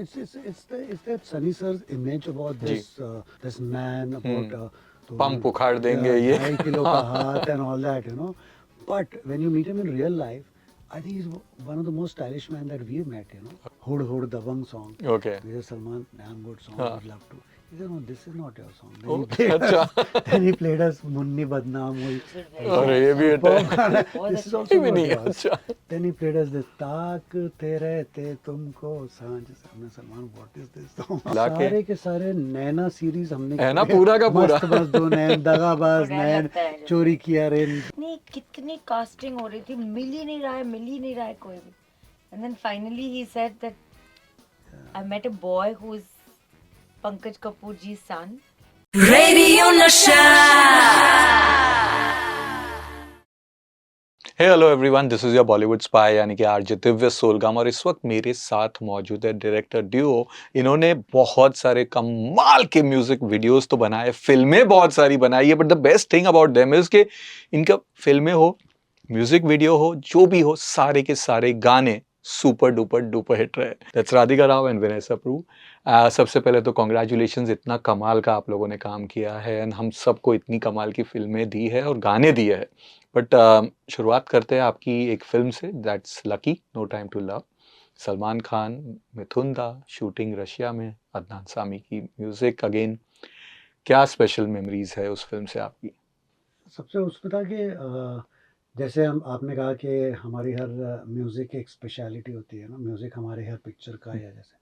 it's that Sunny Sir's image about जी this man about तो pump उखाड़ देंगे ये 2.5 किलो का हाथ and all that, you know. But when you meet him in real life, I think he's one of the most stylish men that we've met, you know. Hood Hood Dabang song. Okay This is Salman, damn good song, हाँ would love to. He said, no, this is not your song. Oh, Then he played अच्छा us, then he played us Munni Badnaam Hui. अरे ये भी हट है Superb. This is ये also भी not नहीं है yours. अच्छा Then he played us this ताकते रहते तुमको सांझ से हमने सलमान व्हाट इज दिस लाके सारे के सारे नैना सीरीज हमने है ना किए। पूरा का पूरा मस्त मस्त दो नैन दगाबाज डर नैन लगता है जब चोरी किया रे कितनी कास्टिंग हो रही थी, मिल ही नहीं रहा है कोई भी. And then finally he said that I met a boy who is Pankaj Kapoor ji's son. Radio Nasha. Hey hello everyone this is your Bollywood spy यानी कि आरजे दिव्य सोलगाम और इस वक्त मेरे साथ मौजूद है डायरेक्टर ड्यूओ. इन्होंने बहुत सारे कमाल के म्यूजिक वीडियोस तो बनाए, फिल्में बहुत सारी बनाई है, but the best thing about them is कि इनका फिल्में हो, म्यूजिक वीडियो हो, जो भी हो, सारे के सारे गाने सुपर डुपर डुपर हिट रहे. दैट्स राधिका राव एंड विनय सप्रू. सबसे पहले तो कॉन्ग्रेचुलेशंस, इतना कमाल का आप लोगों ने काम किया है एंड हम सबको इतनी कमाल की फिल्में दी है और गाने दिए हैं. बट शुरुआत करते हैं आपकी एक फिल्म से, that's lucky, no time to love. Salman Khan, Mithun da, shooting Russia में, अदनान सामी की म्यूजिक. अगेन क्या स्पेशल मेमोरीज है उस फिल्म से आपकी? सबसे उसमें था कि जैसे हम आपने कहा कि हमारी हर म्यूजिक की एक स्पेशलिटी होती है ना, म्यूजिक हमारे हर पिक्चर का है जैसे.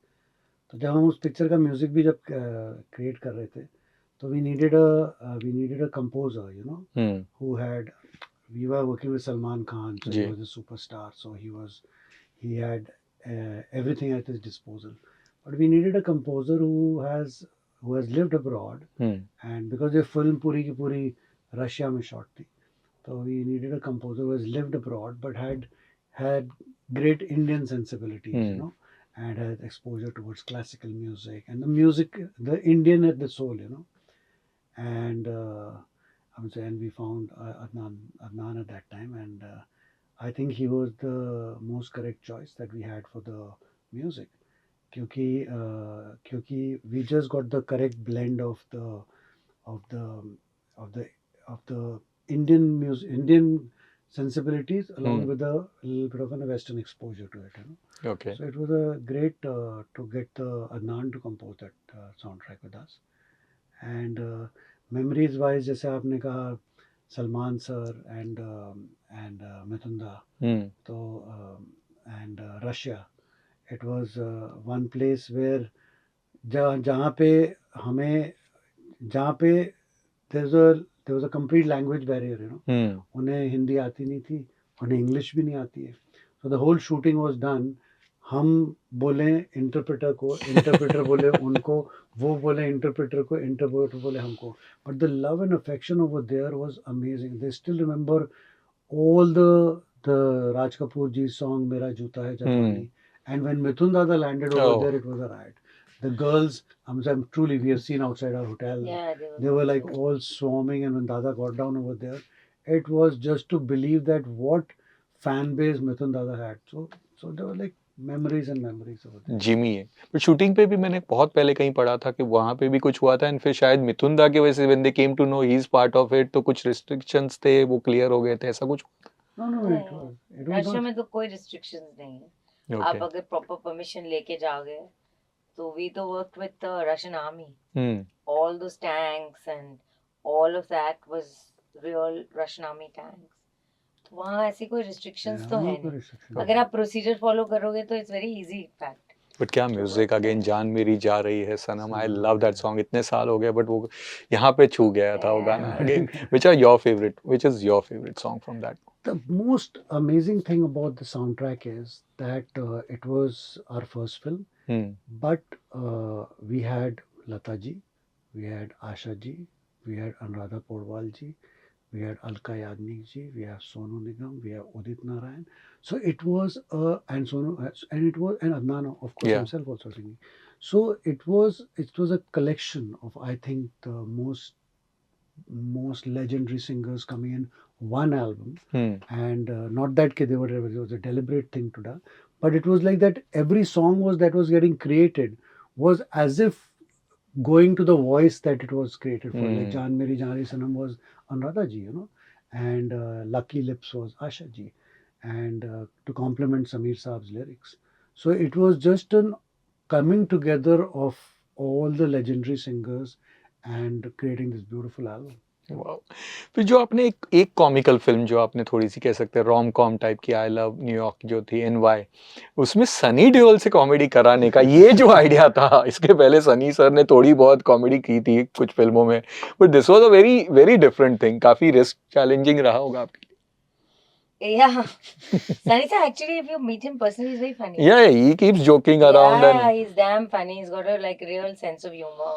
तो जब हम उस पिक्चर का म्यूजिक भी जब क्रिएट कर रहे थे तो we needed a composer, you know, who had we were working with Salman Khan, so he जी was a superstar, so he had everything at his disposal. But we needed a composer who has lived abroad, and because the film puri ki puri Russia mein shot thi, so we needed a composer who has lived abroad but had great Indian sensibilities, you know, and had exposure towards classical music and the music, the Indian at the soul, you know, and. And we found Adnan at that time, and I think he was the most correct choice that we had for the music. क्योंकि we just got the correct blend of the of the of the of the Indian music, Indian sensibilities, along with a little bit of a Western exposure to it. You know? Okay So it was a great to get Adnan to compose that soundtrack with us. And memories wise, जैसे आपने कहा Salman sir and Mithun da, तो and Russia, it was one place where जहाँ पे हमें जहाँ पे there was a complete language barrier, you know. उन्हें हिंदी आती नहीं थी, उन्हें इंग्लिश भी नहीं आती है. So the whole shooting was done. हम बोले इंटरप्रेटर को, इंटरप्रेटर बोले उनको, वो बोले इंटरप्रेटर को, इंटरप्रेटर बोले हमको. But the love and affection over there was amazing. They still remember all the Raj Kapoor ji song Mera Joota Hai Jadwani. And when Mithun Dada landed over there, it was a riot. The girls, I'm truly, we have seen outside our hotel, Yeah, they were like all swarming, and when Dada got down over there, it was just to believe that what fan base Mithun Dada had. So there were like memories and memories over there. Jimmy है. But shooting पे भी मैंने बहुत पहले कहीं पढ़ा था कि वहां पे भी कुछ हुआ था एंड फिर शायद मिथुन दा की वजह से when they came to know he is part of it तो कुछ रिस्ट्रिक्शंस थे वो क्लियर हो गए थे, ऐसा कुछ? No, it was Russia not. में तो कोई रिस्ट्रिक्शंस नहीं है. ओके आप अगर प्रॉपर परमिशन लेके जाओगे तो वी तो work with the Russian army. All those tanks and all of that was real Russian army tanks. तो वहाँ ऐसी कोई restrictions तो है नहीं. अगर आप प्रोसीजर फॉलो करोगे तो it's very easy in fact. But क्या म्यूजिक, अगेन जान मेरी जा रही है सनम, आई लव दैट सॉन्ग. इतने साल हो गए बट वो यहाँ पे छू गया था वो गाना. Again which is your favourite song from that? The most amazing thing about the soundtrack is that it was our first film, but we had Lata ji, we had Asha ji, we had Anuradha Podwal ji, we had Alka Yagnik ji, we have Sonu Nigam, we have Udit Narayan. So it was and Adnan of course himself also singing. So it was a collection of, I think, the most legendary singers coming in one album. And not that it was a deliberate thing to do, but it was like that every song that was getting created was as if going to the voice that it was created for. Like Hmm. Jaan Meri Jaani Sanam was Anuradha ji, and Lucky Lips was Asha ji, and to complement Sameer Saab's lyrics. So it was just an coming together of all the legendary singers and creating this beautiful album. Wow! फिर जो आपने एक comical film जो आपने थोड़ी-सी कह सकते हैं रोम-कॉम टाइप की आई लव न्यूयॉर्क जो थी एनवाई, उसमें सनी देओल से कॉमेडी कराने का ये जो आइडिया था, इसके पहले सनी सर ने थोड़ी बहुत कॉमेडी की थी कुछ फ़िल्मों में, but this was a very very different thing, काफ़ी रिस्क चैलेंजिंग रहा होगा आपके Yeah. Sunny sir, actually, if you meet him personally, he's very funny. लिए? Yeah, he keeps joking around Yeah, and he's damn funny. He's got a like real sense of humor,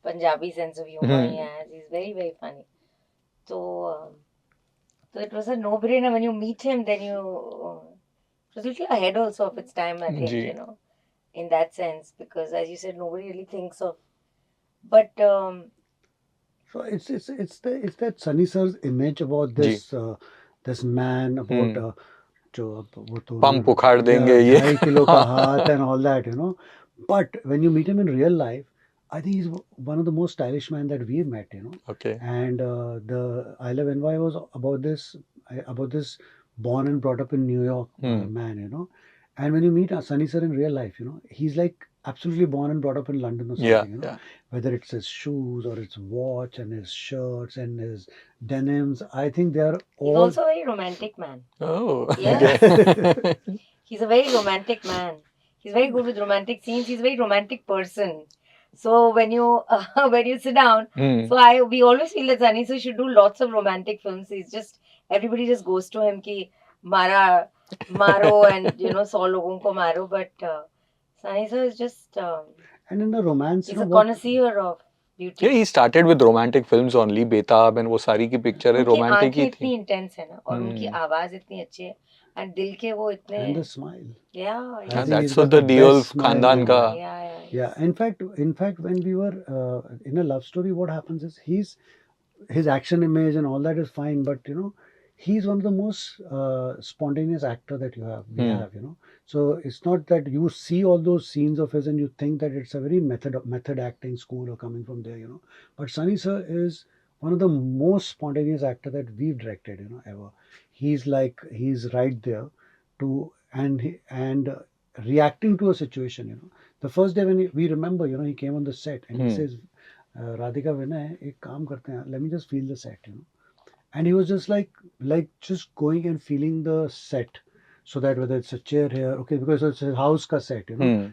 Punjabi sense of humor. He has. He's very very funny. So, so it was a no-brainer when you meet him. Then you it was a little ahead also of its time, I think. Ji. In that sense, because as you said, nobody really thinks of. But So it's that Sunny Sir's image about this this man about जो अब वो तो pump उखाड़ देंगे ये 2.5 kilo का हाथ and all that, But when you meet him in real life, I think he's one of the most stylish men that we've met, Okay. And the I Love NY was about this born and brought up in New York man, And when you meet Sunny Sir in real life, he's like absolutely born and brought up in London or something, Yeah. Whether it's his shoes or his watch and his shirts and his denims, I think they are he's all. also a very romantic man. Oh, Yeah. okay. He's a very romantic man. He's very good with romantic scenes. He's a very romantic person. So when you when you sit down, so we always feel that Sunny Sir should do lots of romantic films. He's just everybody just goes to him ki maro and 100 logon ko maro. But Sunny Sir is just And in the romance, he's a connoisseur of beauty. Yeah, he started with romantic films only, बेताब and वो सारी की पिक्चरें उनकी romantic ही आंखें थी. इतनी intense है ना और उनकी आवाज इतनी अच्छी है and दिल के वो इतने and the smile. yeah I Yeah, think that's he's what got the the Deol best smile, खानदान का. Yeah, in fact, when we were in a love story, what happens is his action image and all that is fine, but he's one of the most spontaneous actor that we have, So it's not that you see all those scenes of his and you think that it's a very method acting school or coming from there, But Sunny Sir is one of the most spontaneous actor that we've directed, ever. He's right there to and reacting to a situation, The first day when we remember, he came on the set and he says, Radhika Vinay, ek kaam karte hain, let me just feel the set, And he was just like just going and feeling the set, so that whether it's a chair here, okay, because it's a house ka set,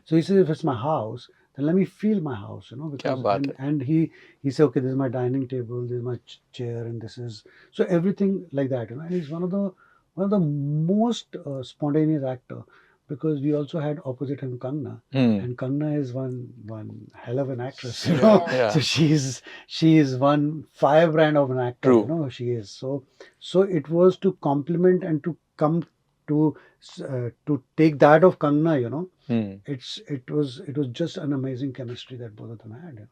So he says, if it's my house, then let me feel my house, क्या because बात है. and he said, okay, this is my dining table, this is my chair, and this is so everything like that, And he's one of the most spontaneous actor, because we also had opposite him Kangna, and Kangna is one hell of an actress, Yeah. So she is one firebrand of an actor, True. She is so it was to complement and to come to take that of Kangna, it was just an amazing chemistry that both of them had.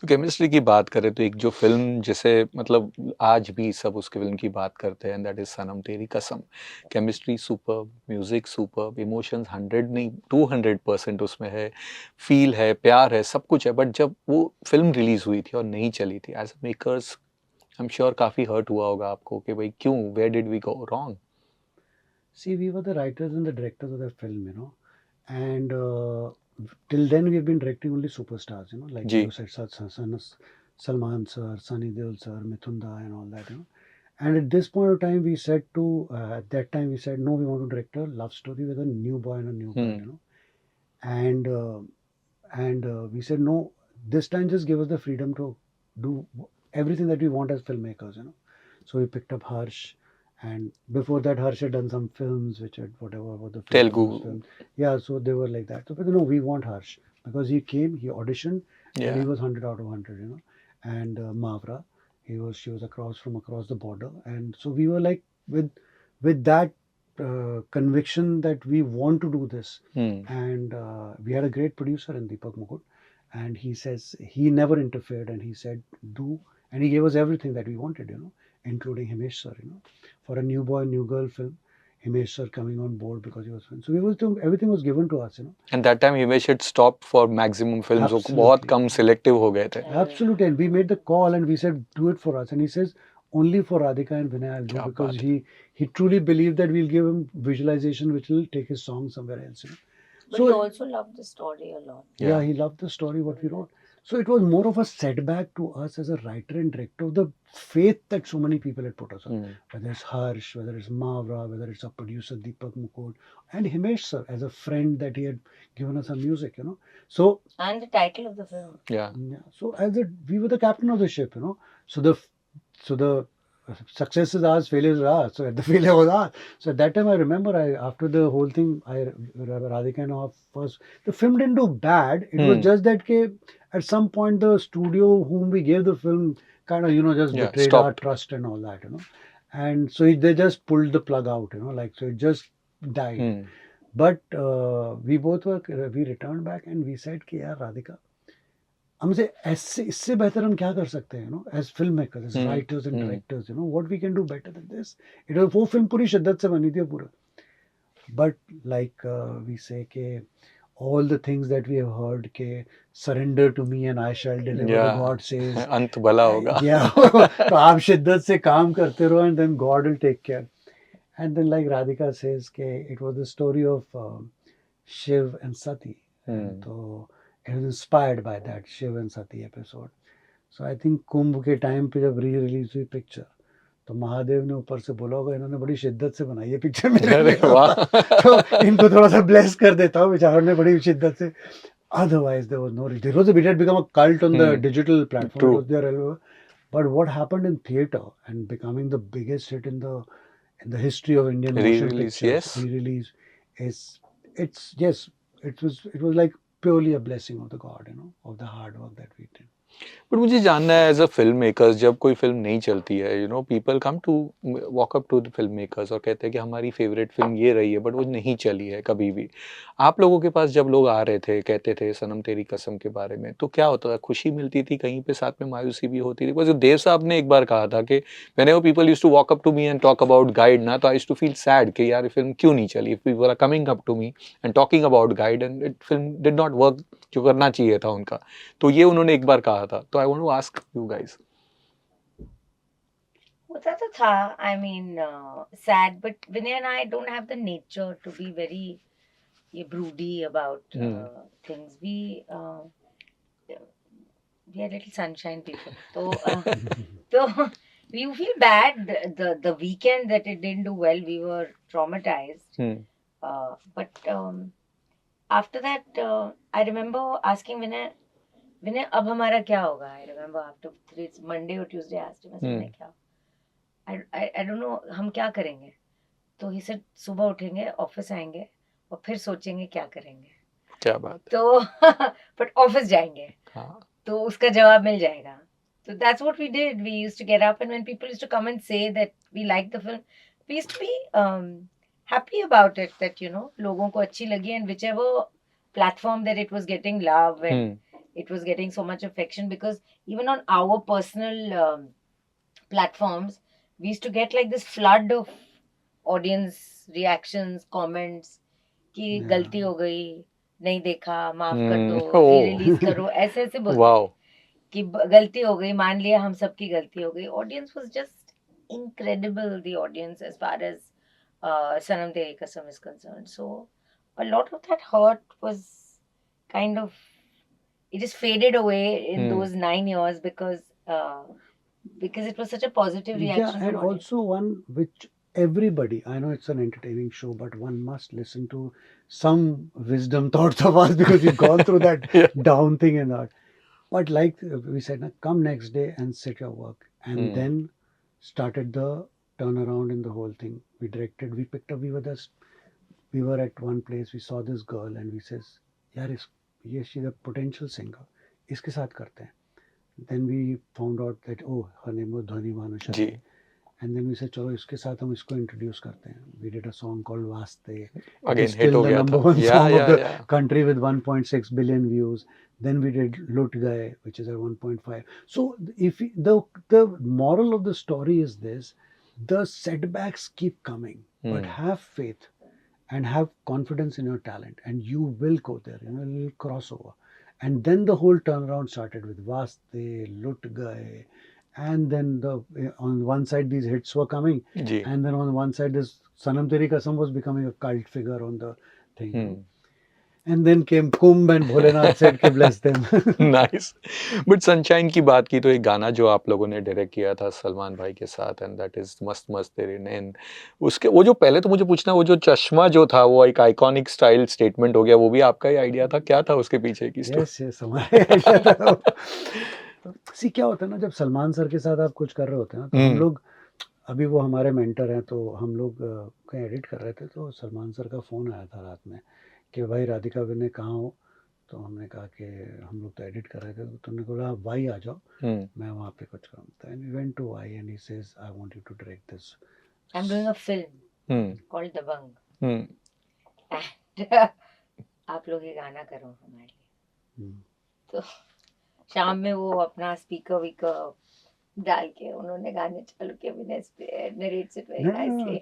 तो chemistry की बात करें तो एक जो film जिसे मतलब आज भी सब उसके फिल्म की बात करते हैं दैट इज सनम तेरी कसम. Chemistry superb, music superb, emotions 100 नहीं 200% उसमें है, फील है, प्यार है, सब कुछ है. बट जब वो फिल्म रिलीज हुई थी और नहीं चली थी as makers I am sure काफी हर्ट हुआ होगा आपको कि भाई क्यों, where did we go wrong. See, we were the writers and the directors of the film, and till then we have been directing only superstars, like जी. you said, Salman sir, Sunny Deol sir, Mithun Da, and all that, And at this point of time, we said at that time we said, no, we want to direct a love story with a new boy and a new girl, and we said no, this time just give us the freedom to do everything that we want as filmmakers, So we picked up Harsh. And before that, Harsh had done some films which had whatever about the Telugu films. Yeah, so they were like that. So, but no, we want Harsh because he came, he auditioned, and he was 100 out of 100, And Mavra, she was across the border, and so we were like with that conviction that we want to do this, and we had a great producer in Deepak Mukut, and he says he never interfered, and he said do, and he gave us everything that we wanted, including Himesh sir, for a new boy, new girl film. Himesh sir coming on board because he was friends. So everything was given to us, you know. And that time Himesh had stopped for maximum films. वो बहुत Absolutely. कम selective हो गए थे. Absolutely, and we made the call and we said, do it for us. And he says, only for Radhika and Vinay I'll do, क्या because बात है. he truly believed that we'll give him visualization which will take his song somewhere else. You know? But he also loved the story a lot. Yeah, he loved the story what we wrote. So it was more of a setback to us as a writer and director of the faith that so many people had put us on. Whether it's Harsh, whether it's Mavra, whether it's our producer Deepak Mukund, and Himesh sir as a friend that he had given us some music, you know. So And the title of the film. Yeah. So we were the captain of the ship, you know. So the success is ours, failure is ours. So the failure was ours. So at that time, I remember, after the whole thing, Radhika and all first, the film didn't do bad. It was just that at some point the studio whom we gave the film kind of, you know, just betrayed our trust and all that, you know. And so they just pulled the plug out, you know, like, so it just died. But we returned back and we said कि यार राधिका, हमसे ऐसे इससे बेहतर हम क्या कर सकते हैं, you know, as filmmakers, as writers and directors, you know, what we can do better than this. It was वो film पूरी शिद्दत से बनी थी पूरा. But like we say कि all the things that we have heard के surrender to me and I shall deliver, the God says. अंत भला होगा. Yeah, तो आप शिद्दत से काम करते रहो and then God will take care. And then like Radhika says कि it was the story of Shiv and Sati. So it was inspired by that Shiv and Sati episode. So I think कुंभ के time पे जब re-release हुई picture, तो महादेव ने ऊपर से बोला होगा इन्होंने बड़ी शिद्दत से बनाई है पिक्चर मेरे लिए, तो इनको थोड़ा सा ब्लेस कर देता हूँ, बेचारों ने बड़ी शिद्दत से. Otherwise there was no reason. It had become a cult on the digital platform. True. It was there, but what happened in theatre and becoming the biggest hit in the history of Indian motion Re-release, pictures, yes. re-release, it was like purely a blessing of the God, you know, of the hard work that we did. But मुझे जानना है as a film makers, जब कोई film नहीं चलती है, you know, people come to walk up to the film makers और कहते हैं कि हमारी फेवरेट फिल्म ये रही है बट वो नहीं चली है कभी भी. आप लोगों के पास जब लोग आ रहे थे, कहते थे सनम तेरी कसम के बारे में, तो क्या होता था? खुशी मिलती थी, कहीं पे साथ में मायूसी भी होती थी? बिकॉज़ देव साहब ने एक बार कहा था कि whenever people used to walk up to me and talk about Guide ना, तो I used to feel sad कि यार ये फिल्म क्यों नहीं चली. If people are coming up to me and talking about Guide and it film did not work जो करना चाहिए था उनका, तो ये उन्होंने एक बार कहा था. तो I want to ask you guys. होता तो था, I mean, sad, but Vinay and I don't have the nature to be very broody about things. We are little sunshine people. So we feel bad the weekend that it didn't do well. We were traumatized. But after that, I remember asking Vinay, अब हमारा क्या होगा? I remember after Monday or Tuesday I asked him, I said, क्या? I don't know, हम क्या करेंगे? तो he said, सुबह उठेंगे, ऑफिस आएंगे और फिर सोचेंगे क्या करेंगे. क्या बात. तो but ऑफिस जाएंगे, तो उसका जवाब मिल जाएगा. So that's what we did. We used to get up, and when people used to come and say that we liked the film, we used to be happy about it, that, you know, लोगों को अच्छी लगी, and whichever platform that it was getting love and it was getting so much affection, because even on our personal platforms, we used to get like this flood of audience reactions, comments कि गलती हो गई, नहीं देखा, माफ कर दो, re-release करो, ऐसे ऐसे बोलते कि गलती हो गई, मान लिया हम सबकी गलती हो गई. Audience was just incredible, the audience, as far as Sanam Teri Kasam is concerned. So a lot of that hurt was kind of, it just faded away in those 9 years because it was such a positive reaction. Yeah, and also one which everybody, I know it's an entertaining show, but one must listen to some wisdom thoughts of us because we've gone through that down thing and that. But like we said, come next day and set your work. And then started the turnaround in the whole thing. We directed, we picked up, we were at one place, we saw this girl and we says, yaar, she's a potential singer. Iske saath karte hain. Then we found out that, oh, her name was Dhwani Bhanushali. And then we said, chalo, iske saath hum isko introduce karte hain. We did a song called Vaste. Again, it's still the number one song of the country with 1.6 billion views. Then we did Lut Gaye, which is at 1.5. So if the moral of the story is this, the setbacks keep coming, but have faith and have confidence in your talent, and you will go there. You know, you'll cross over. And then the whole turnaround started with Vaste, Lut Gaye, and then on one side these hits were coming, जी. and then on one side this Sanam Teri Kasam was becoming a cult figure on the thing. And then came Kumbh and Bholenath said कि bless them. Nice. But sunshine की बात की तो एक गाना जो आप लोगों ने डायरेक्ट किया था सलमान भाई के साथ, एंड दैट इज मस्त मस्त तेरे नैन. उसके वो जो पहले तो मुझे पूछना, वो जो चश्मा जो था वो एक आइकॉनिक स्टाइल स्टेटमेंट हो गया, वो भी आपका ही आइडिया था? क्या था उसके पीछे की स्टोरी? यस हमारे idea था. सी क्या होता है ना, जब सलमान सर के साथ आप कुछ कर रहे होते हैं ना, तो हम लोग, अभी वो हमारे मेंटर हैं, तो हम लोग कहीं एडिट कर रहे थे, तो सलमान सर का फ़ोन आया था रात में कि भाई राधिका विनय कहाँ हो. तो हमने कहा कि हम लोग तो एडिट कर रहे थे. तो तुमने बोला आप वाई आ जाओ, मैं वहाँ पे कुछ करूँ. And we went to Y and he says I want you to direct this. I'm doing a film called Dabang. And आप लोग ये गाना करो हमारे लिए. तो शाम में वो अपना स्पीकर वीकर डाल के उन्होंने गाने चालू किए. Vinay narrates it very nicely.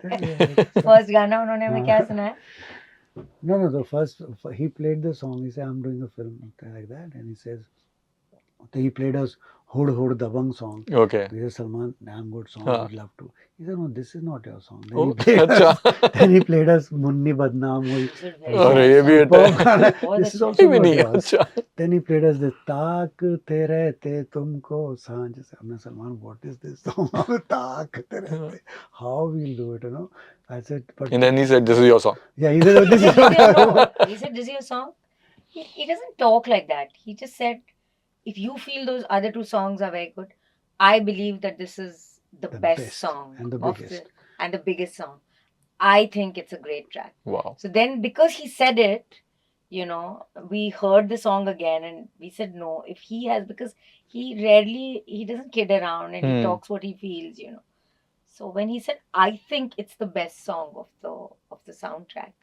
First गाना उन्होंने हमें क्या सुनाया? No, the first, he played the song. He said, I'm doing a film like that. And he says, so he played us Hod Hod Dabang song. Okay. We said, Salman, damn good song. हाँ. We'd love to. He said, no, this is not your song. Then, Oh, he, played अच्छा. us, then he played us Munni Badnaam Hui. अरे ये भी This is also भी not नहीं. yours. अच्छा. Then he played us the ताकते रहते तुमको सांझ से. हमने Salman, what is this song? ताकते रहते. How we'll do it, you know? I said, but And then he said, this is your song. yeah, he said, this is No, he said, this is your song. He doesn't talk like that. He just said, if you feel those other two songs are very good, I believe that this is the best song and the of biggest. and the biggest song. I think it's a great track. Wow. So then, because he said it, you know, we heard the song again and we said no. If he has, because he doesn't kid around and he talks what he feels, you know. So when he said, I think it's the best song of the soundtrack,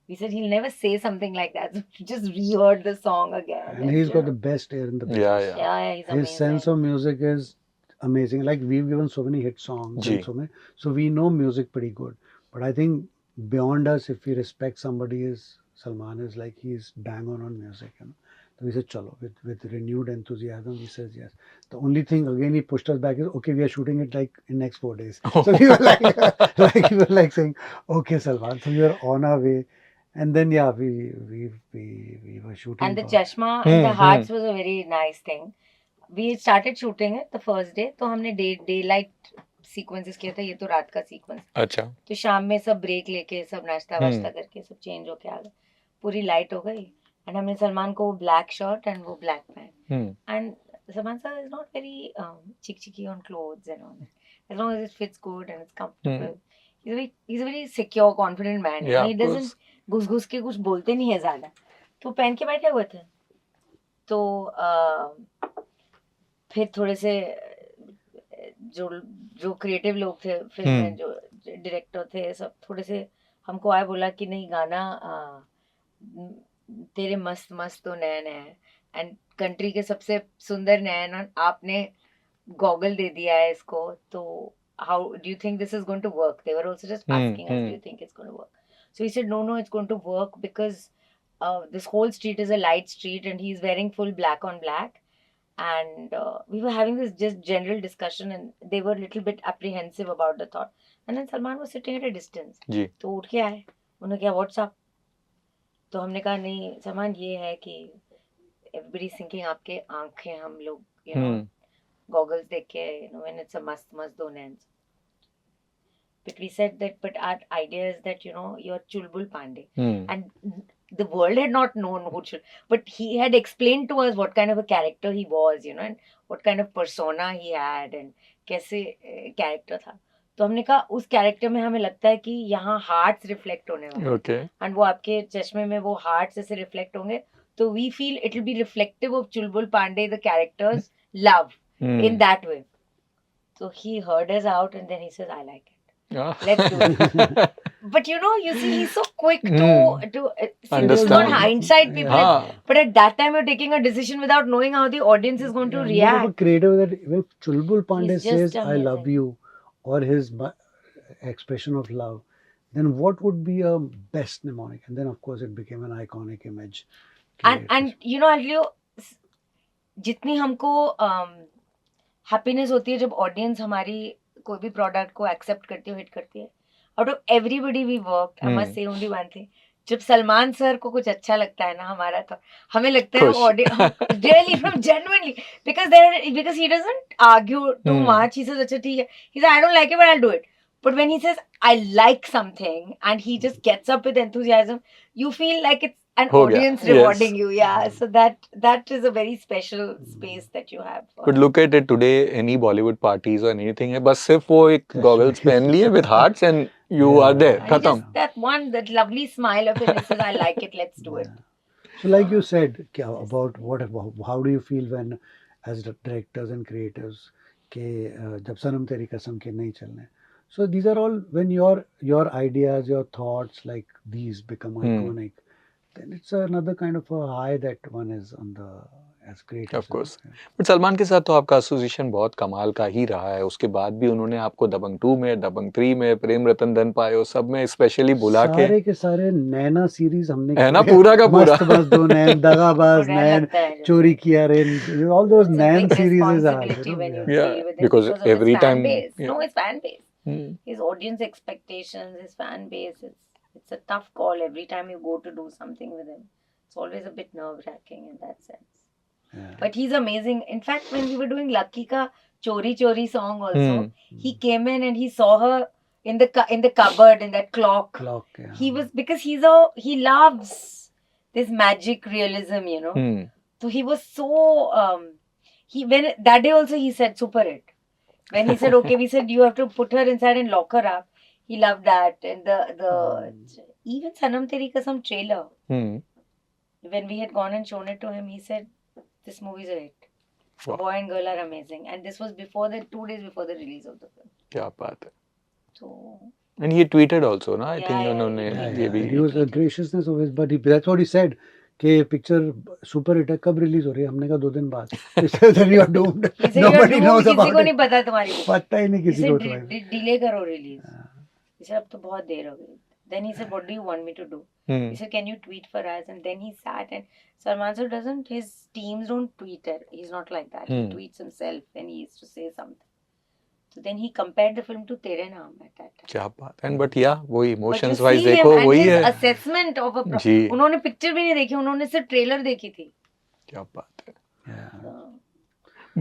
we said he'll never say something like that. So we just reheard the song again. And he's got the best ear in the business. Yeah. He's His amazing. sense of music is amazing. Like we've given so many hit songs, and so we know music pretty good. But I think beyond us, if we respect somebody, is Salman is like he's bang on music. You know? So we said, chalo, with renewed enthusiasm, he says yes. The only thing again he pushed us back is, okay, we are shooting it like in next 4 days. So we were like saying, okay, Salman. So we were on our way. And then we were shooting. And the Chashma and the Hearts was a very nice thing. We started shooting it the first day. तो हमने daylight sequences किया था. ये तो रात का sequence. अच्छा. तो शाम में सब break लेके सब नाश्ता वाश्ता करके सब change होके आ गए. पूरी light हो गई. And हमने सलमान को वो black shirt and वो black pant. And Salman sir is not very chicky on clothes and all that. As long as it fits good and it's comfortable. He's a very secure, confident man. Yeah, he doesn't घुस के कुछ बोलते नहीं है ज्यादा. तो पहन के बैठे हुए थे. तो फिर थोड़े से जो क्रिएटिव लोग थे फिल्म में, जो डायरेक्टर थे, सब थोड़े से हमको आए बोला कि नहीं गाना तेरे मस्त मस्त तो नैन है एंड कंट्री के सबसे सुंदर नैन आपने गॉगल दे दिया है इसको, तो how do you think this is going to work? They were also just asking us, do you think it's going to work? So he said, no, it's going to work because this whole street is a light street and he's wearing full black on black. And we were having this just general discussion and they were a little bit apprehensive about the thought. And then Salman was sitting at a distance. तो उठ के आए, उन्होंने कहा what's up? तो हमने कहा नहीं सलमान, ये है कि everybody thinking आपके आंखें हम लोग, you know, goggles देख के, you know, when it's a mast do nains. But we said that, but our idea is that, you know, you're Chulbul Pandey. And the world had not known who Chulbul, but he had explained to us what kind of a character he was, you know, and what kind of persona he had and कैसे character था. तो हमने कहा उस character में हमें लगता है कि यहाँ हार्ट्स रिफ्लेक्ट होने वाले एंड वो आपके चश्मे में वो हार्ट्स ऐसे रिफ्लेक्ट होंगे, तो we feel it will be reflective of Chulbul Pandey the characters love in that way. So he heard us out and then he says, I like it. Let's do it. But you know, you see, he's so quick to see on hindsight people. But at that time, you're taking a decision without knowing how the audience is going to react. Creative that if Chulbul Pandey He's just says, I love you, or his expression of love, then what would be a best mnemonic? And then of course it became an iconic image. and you know, I'll tell you, जितनी हमको happiness होती है जब audience हमारी कोई भी product को accept करती है, हिट करती है, out of everybody we work, I must say only one thing, जब सलमान सर को कुछ अच्छा लगता है ना हमारा, तो हमें लगता है audience really from genuinely, because he doesn't argue too much. He says अच्छा ठीक है, he says I don't like it but I'll do it. But when he says I like something and he just gets up with enthusiasm, you feel like it's an हो गया, audience rewarding yes. you. Yeah, so that is a very special space that you have. But look at it today, any Bollywood parties or anything है, बस सिर्फ वो एक goggles पहन लिए with hearts and you Yeah. are there, And खत्म. just that lovely smile of him, he says I like it, let's do it. So like you said about how do you feel when as directors and creators के जब सनम तेरी कसम के नहीं चलने, so these are all when your ideas, your thoughts like these become iconic, then it's another kind of a high that one is on the as creators. Of course. But Salman के साथ तो आपका एसोसिएशन बहुत कमाल का ही रहा है, उसके बाद भी उन्होंने आपको दबंग 2 में, दबंग 3 में, प्रेम रतन धन पायो सब में स्पेशली बुला के सारे के सारे नैना सीरीज हमने है ना पूरा का पूरा मस्त मस्त दो नैन, दगाबाज बुरा नैन, लगता है जो। चोरी किया रेन, all those It's a नैन big series are responsibility when you Yeah, deal with him because of his every fan time- base. yeah. No, his fan base. Hmm. His audience expectations, his fan base. It's a tough call every time you go to do something with him. It's always a bit nerve-wracking in that sense. Yeah. But he's amazing. In fact, when we were doing Lucky ka Chori Chori song also, he came in and he saw her in the cupboard in that clock. Clock, yeah. He was, because he loves this magic realism, you know. Hmm. So he was so when that day also he said super hit. When he said okay, we said you have to put her inside and lock her up. He loved that. And the even Sanam Teri Kasam trailer, Hmm. when we had gone and shown it to him, he said this movie is a hit. The Wow. boy and girl are amazing. And this was 2 days before the release of the film. क्या बात है. So And he tweeted also ना, I Yeah, think yeah, उन्होंने Yeah, ये yeah. भी He was a graciousness of his, but that's what he said कि picture super hit है, कब रिलीज हो रही है, हमने कहा 2 दिन बाद. Then you are doomed. he said Nobody you knows किसी about को it. नहीं पता तुम्हारी पता ही नहीं He किसी said को तुम्हारी. delay करो release. He said अब तो बहुत देर हो गई. Then he said what do you want me to do? Hmm. He said can you tweet for us? And then he sat, and Salman sir doesn't, his teams don't tweet it. He's not like that. He tweets himself when he used to say something. So then he compared the film to Tere Naam at that time. क्या बात है. And but yeah, वही But you emotions see wise him देखो and वही his है. assessment of a जी. उन्होंने picture भी नहीं देखी, उन्होंने सिर्फ ट्रेलर देखी थी. क्या बात है. Yeah.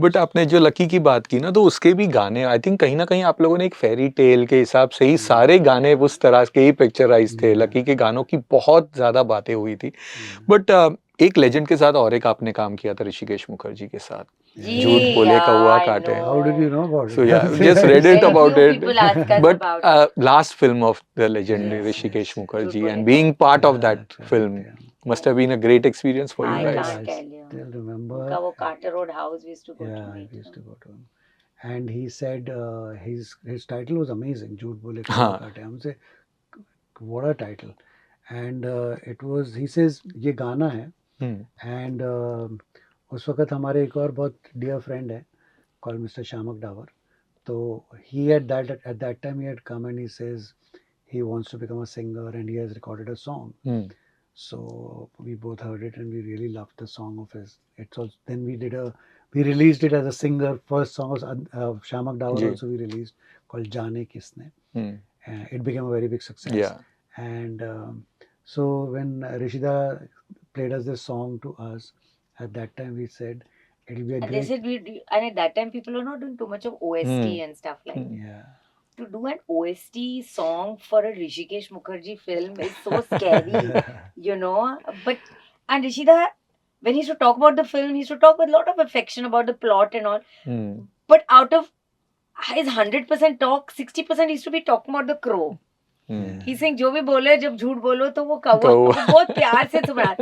बट आपने जो लकी की बात की ना, तो उसके भी गाने आई थिंक कहीं ना कहीं आप लोगों ने एक फेरी टेल के हिसाब से ही सारे गाने उस तरह के ही पिक्चराइज थे. लकी के गानों की बहुत ज्यादा बातें हुई थी. बट एक लेजेंड के साथ और एक आपने काम किया था, ऋषिकेश मुखर्जी के साथ. जी, झूठ बोले yeah, कौवा I काटे. know. How did you know about it? So yeah, just read Very it about few it. people ask us But about last film of the legend Yes, Rishikesh yes. Mukherjee, Zul and Bole being part of Yeah, that correct, film yeah. must have been a great experience for you I guys. can't tell you. Still remember. उनका वो Carter Road house we used to go Yeah, to I meet used to him. go to him. And he said his title was amazing. झूठ बोले हाँ. कौवा काटे. हमसे what a title. And it was, he says ये गाना है. Hmm. And उस वक्त हमारे एक और बहुत dear friend है called Mr. Shamak Davar. So he had at that time he had come and he says he wants to become a singer and he has recorded a song. Hmm. So we both heard it and we really loved the song of his. It's also, then we released it as a singer. First song was Shamak Davar ji. also we released called Jaane Kisne. Hmm. It became a very big success. Yeah. And so when Rishida played us this song to us, at that time we said it'll be a And they great. said and at that time people were not doing too much of OST and stuff like that. Yeah. To do an OST song for a Rishikesh Mukherjee film is so scary, you know. But and Rishida, when he used to talk about the film, he used to talk with a lot of affection about the plot and all. Hmm. But out of his 100% talk, 60% used to be talking about the crow. Hmm. He's saying जो भी बोले जब झूठ बोलो तो वो कौवा कौवा. वो बहुत प्यार से सुना.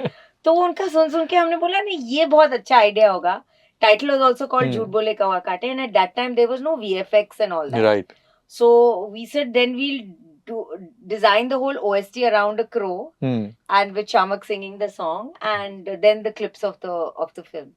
तो उनका सुन के हमने बोला नहीं ये बहुत अच्छा आइडिया होगा. Title was also called झूठ बोले कौवा काटे, and at that time there was no VFX and all that. Right. So we said then we'll design the whole OST around a crow, Hmm. and with Shamak singing the song, and then the clips of the film.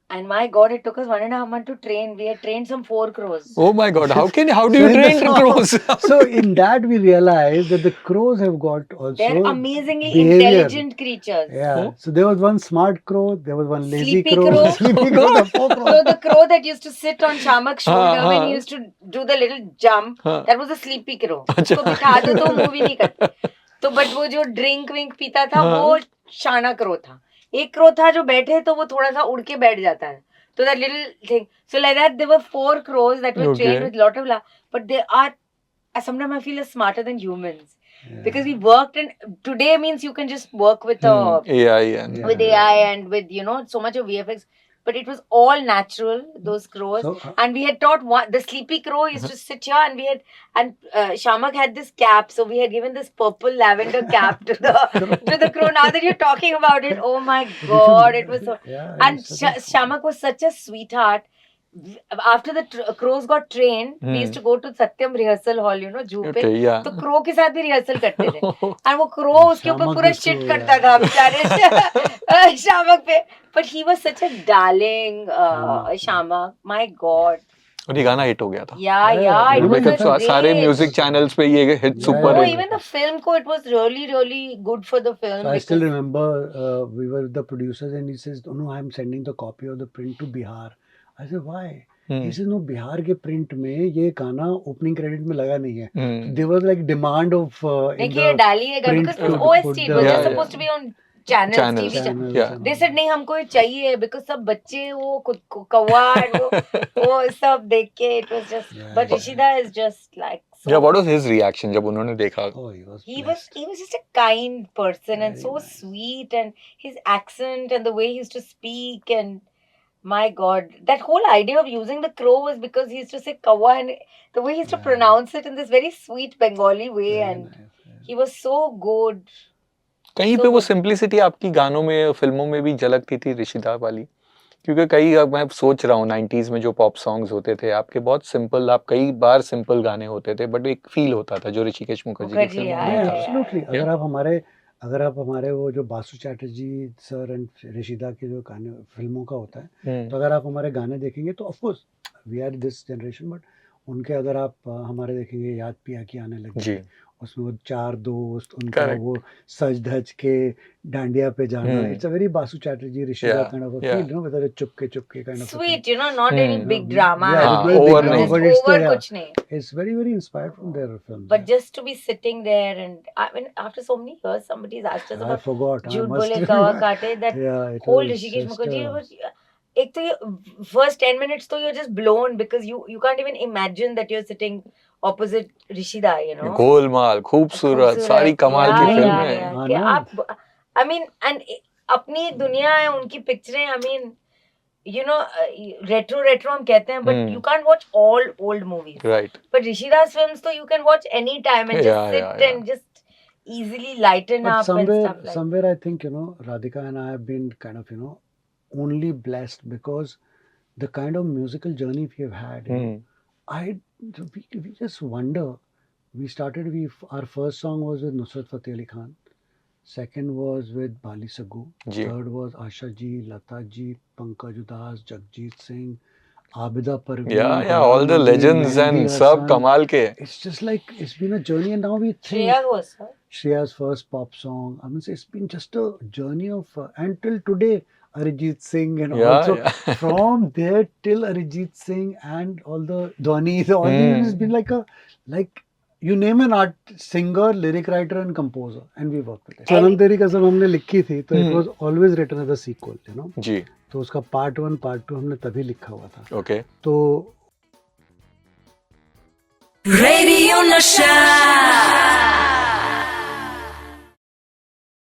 And my God, it took us 1.5 months to train. We had trained some 4 crows. Oh my God, how do So you in the train the song- crows? So in that we realized that the crows have got also They're amazingly behavior. intelligent creatures. Yeah. Oh. So there was one smart crow, there was one lazy Sleepy crow, crow. sleepy crow, the 4 crows. So the crow that used to sit on Shamak's shoulder when he हाँ. used to do the little jump, हाँ. that was a sleepy crow. अच्छा. उसको बिठा दो तो movie नहीं करता. तो बट वो जो ड्रिंक विंक पीता था हाँ. वो शाना क्रो था. एक क्रो था जो बैठे तो वो थोड़ा सा उड़ के बैठ जाता है. So that little thing. So like that, there were 4 crows that were Okay. trained with lot of love. But they are, sometimes I feel, smarter than humans. Yeah. Because we worked, and today means you can just work with AI and Yeah. with AI and with so much of VFX. But it was all natural, those crows. So, And we had taught the sleepy crow used to sit here, and we had, and Shamak had this cap, so we had given this purple lavender cap to the crow. Now that you're talking about it, oh my God, it was so. yeah, And it's such a- Shamak was such a sweetheart. After the crows got trained, we used to go to Satyam rehearsal hall, zoo पे. Okay, yeah. तो crow के साथ भी rehearsal करते थे. And वो crow उसके ऊपर शामक पूरा भी shit तो, करता yeah. था बेचारे शामक पे. But he was such a darling, Shamak. My God. और ये गाना हिट हो गया था. Yeah, Yeah, yeah. It yeah. was मतलब a सारे great. म्यूजिक चैनल्स पे ये hit Yeah, super No, yeah. Hit. even the film ko, it was really, really good for the film. So I still because- remember we were the producers and he says, oh, no, I'm sending the copy of the print to Bihar. I said, why? He says, no, Bihar के print में ये गाना opening credit में लगा नहीं है. There was like demand of in देखिए the डालिएगा print because it was to OST. put It was the- just Yeah, supposed to be on channels, Channels. TV channels. channels Yeah. and They all. said नहीं हमको ये चाहिए because सब बच्चे वो कौवा and वो सब देख के it was just. Yeah, But yeah. Rishida is just like. So Yeah, what was his reaction जब उन्होंने देखा? Oh, he was He blessed. was just a kind person and Very so nice. sweet, and his accent and the way he used to speak, and my God, that whole idea of using the crow was because he used to say kawa, and the way he used to Yeah. pronounce it in this very sweet Bengali way, Very and nice, yeah. he was so good. कहीं So पे वो good. Simplicity आपकी गानों में फिल्मों में भी झलकती थी ऋषिदा वाली, क्योंकि कई अब मैं सोच रहा हूँ 90s में जो पॉप सॉन्ग्स होते थे आपके बहुत सिंपल, आप कई बार सिंपल गाने होते थे बट एक फील होता था जो ऋषिकेश मुखर्जी की मुखर्जी, फिल्मों yeah, में Yeah, था. yeah. absolutely. Yeah. अगर आप हमारे वो जो बासु चैटर्जी सर एंड ऋषिदा के जो गाने फिल्मों का होता है, तो अगर आप हमारे गाने देखेंगे तो of course we are this generation, but उनके अगर आप हमारे देखेंगे याद पिया की आने लगी जी. है, उसमें वो 4 दोस्त उनका Correct. वो सज धज के डांडिया पे जाना, Hmm. It's a very Basu Chatterjee ऋषिदा Yeah, kind of a yeah. Feel, with a Chupke kind of Sweet, not any Hmm. big drama. Yeah, हाँ, very big over drama, नहीं. but Just it's over the, कुछ नहीं. it's very inspired from their films. But just to be sitting there, and I mean, after so many years, somebody's asked us I about forgot. I Jhoot must Bole Kawa remember. Kaate, that Yeah, it whole was Rishikesh just, Mukherjee was. एक तो ये first 10 minutes तो you're just blown because you can't even imagine that you're sitting opposite Rishida, Golmaal, खूबसूरत, सारी कमाल की yeah, फिल्में. yeah. कि आनंद. आप, I mean, and अपनी एक दुनिया है उनकी पिक्चरें, I mean, retro हम कहते हैं, but you can't watch all old movies. Right. But Rishida's films, so you can watch any time and just sit Yeah. and just easily lighten But up and stuff like. somewhere I think, Radhika and I have been kind of, only blessed because the kind of musical journey we have had. We just wonder. Our first song was with Nusrat Fateh Ali Khan. Second was with Bali Sagoo. Ji. Third was Asha ji, Lata ji, Pankaj Udas, Jagjit Singh, Abida Parveen. Yeah, all the Bala legends Mehndi and Hasan. सब कमाल के. It's just like, it's been a journey, and now we think Shreya Ghosal. Shreya's first pop song. I mean, it's been just a journey of until today. Arijit Singh and Yeah, also yeah. from there till Arijit Singh and all the Dhwanis, all these, it's been like you name an art singer, lyric writer and composer, and we work with it. Sanam Teri Kasam हमने लिखी थी, तो it was always written as a sequel, जी. तो उसका part 1, part 2 हमने तभी लिखा हुआ था. Okay. तो Radio Nasha.